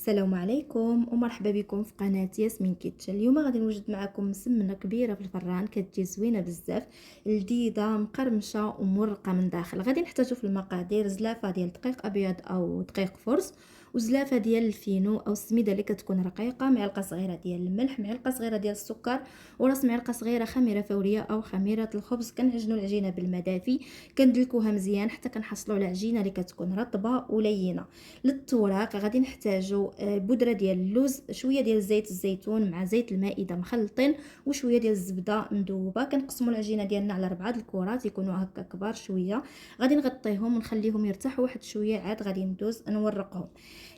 السلام عليكم ومرحبا بكم في قناة ياسمين كيتشن. اليوم غادي نوجد معكم مسمنه كبيره في الفران، كتجي زوينه بزاف، لذيذه مقرمشه ومرقه من داخل. غادي نحتاجو في المقادير زلافه ديال دقيق ابيض او دقيق فرص، وزلافه ديال الفينو او السميده اللي كتكون رقيقه، معلقه صغيره ديال الملح، معلقه صغيره ديال السكر، وراس معلقه صغيره خميره فوريه او خميره الخبز. كنعجنوا العجينه بالماء دافي، كندلكوها مزيان حتى كنحصلوا على عجينه اللي كتكون رطبه ولينه. للتوراق غادي نحتاجو بودره ديال اللوز، شويه ديال زيت الزيتون مع زيت المائده مخلطين، وشويه ديال الزبده مذوبه. كنقسموا العجينه ديالنا على 4 الكرات يكونوا هكا كبار شويه، غادي نغطيهم ونخليهم يرتاحوا واحد شويه، عاد غادي ندوز نورقهم.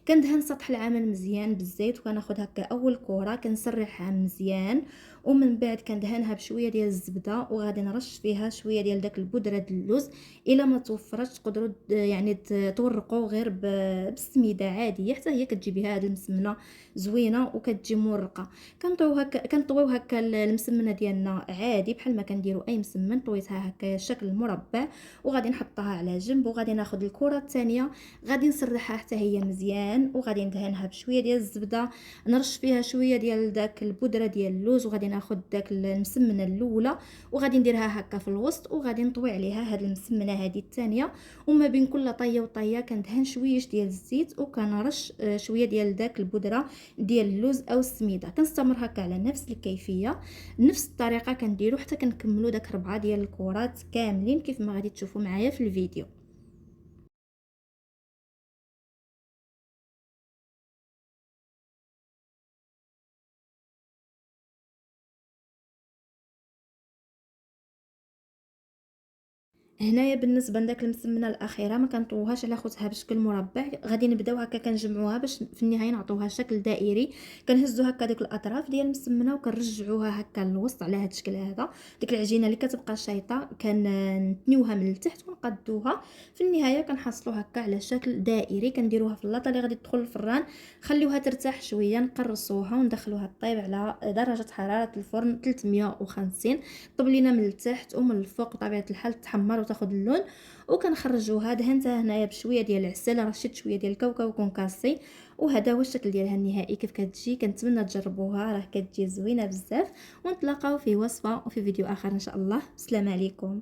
كندهن سطح العمل مزيان بالزيت، وكناخذ هكا اول كره كنسرحها مزيان، ومن بعد كندهنها بشويه ديال الزبده، وغادي نرش فيها شويه ديال داك البودره ديال اللوز. الا ما توفرتش تقدروا يعني تورقوا غير بالسميده عاديه، حتى هي كتجي بها هذه المسمنه زوينه وكتجي مرقه. كنطويو هكا المسمنه ديالنا عادي بحال ما كنديروا اي مسمن. طويتها هكا شكل مربع وغادي نحطها على جنب، وغادي ناخذ الكره الثانيه غادي نسرحها حتى هي مزيان، وغادي ندهنها بشويه ديال الزبده، نرش فيها شويه ديال داك البودره ديال اللوز، وغادي ناخذ داك المسمنه الاولى وغادي نديرها هكا في الوسط، وغادي نطوي عليها هاد المسمنه هذه الثانيه. وما بين كل طيه وطيه كندهن شويش ديال الزيت، وكنرش شويه ديال داك البودره ديال اللوز او السميده. كنستمر هكا على نفس الكيفيه، نفس الطريقه كنديروا حتى كنكملوا داك 4 ديال الكرات كاملين كيف ما غادي تشوفوا معايا في الفيديو. هنايا بالنسبه لداك المسمنه الاخيره ما كنطووهاش على خوتها بشكل مربع، غادي نبداو هكا كنجمعوها باش في النهايه نعطوها شكل دائري. كنهزوا هكا ديك الاطراف ديال المسمنه وكنرجعوها هكا للوسط على هذا الشكل هذا. ديك العجينه اللي كتبقى شايطه كنتنيوها من التحت ونقادوها. في النهايه كنحصلوا هكا على شكل دائري. كنديروها في اللاطه اللي غادي تدخل الفران، خليوها ترتاح شويه، نقرصوها وندخلوها طيب على درجه حراره الفرن 350. طب لينا من التحت ومن الفوق بطبيعه الحال تحمر وتاخذ اللون. وكنخرجوها دهنتها هنايا بشويه ديال العسل، رشيت شويه ديال الكاوكاو كونكاسي، وهذا هو الشكل ديالها النهائي كيف كتجي. كنتمنى تجربوها، راه كتجي زوينه بزاف. ونتلاقاو في وصفه وفي فيديو اخر ان شاء الله. السلام عليكم.